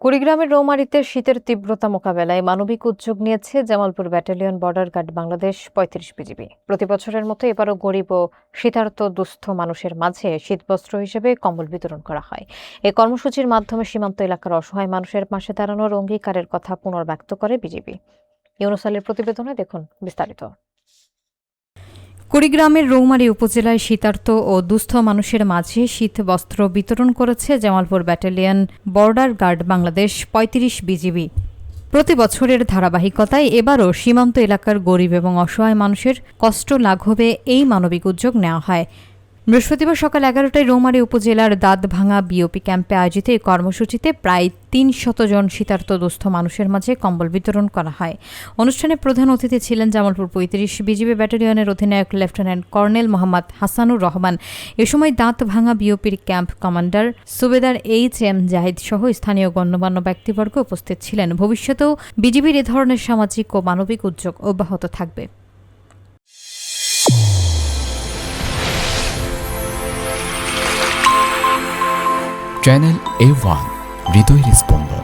কুড়িগ্রামের রৌমারীতে শীতের তীব্রতা মোকাবেলায় মানবিক উদ্যোগ নিয়েছে Jamalpur battalion border guard Bangladesh ৩৫ BGB. প্রতি বছরের মতো এবারও গরিব ও শীতার্ত দুস্থ মানুষের মাঝে শীতবস্ত্র হিসেবে কম্বল বিতরণ করা হয়। এই কর্মসূচির মাধ্যমে সীমান্ত এলাকার অসহায় মানুষের পাশে দাঁড়ানোর অঙ্গীকারের কথা পুনর্ব্যক্ত করে বিজিবি। ইউনুস আলীর প্রতিবেদনে দেখুন বিস্তারিত। কুড়িগ্রামের রৌমারী উপজেলায় শীতার্ত ও দুস্থ মানুষের মাঝে শীত বস্ত্র বিতরণ করেছে Jamalpur battalion border guard Bangladesh ৩৫ BGB. প্রতি বছরের ধারাবাহিকতায় এবারও সীমান্ত এলাকার গরিব এবং অসহায় মানুষের কষ্ট লাঘবে এই মানবিক উদ্যোগ নেওয়া হয়। বৃহস্পতিবার সকাল ১১টায় রৌমারী উপজেলার দাঁতভাঙা বিওপি ক্যাম্পে আয়োজিত এই কর্মসূচিতে প্রায় ৩০০ জন শীতার্ত দুস্থ মানুষের মাঝে কম্বল বিতরণ করা হয়। অনুষ্ঠানে প্রধান অতিথি ছিলেন জামালপুর ৩৫ বিজিবি ব্যাটালিয়নের অধিনায়ক লেফটেন্যান্ট কর্নেল মোহাম্মদ হাসানুর রহমান। এ সময় দাঁতভাঙা বিওপির ক্যাম্প কমান্ডার সুবেদার এইচ.এম. জাহিদ সহ স্থানীয় গণ্যমান্য ব্যক্তিবর্গ উপস্থিত ছিলেন। ভবিষ্যতেও বিজিবির এ ধরনের সামাজিক ও মানবিক উদ্যোগ অব্যাহত থাকবে। চ্যানেল A1 হৃদয়ের স্পন্দন।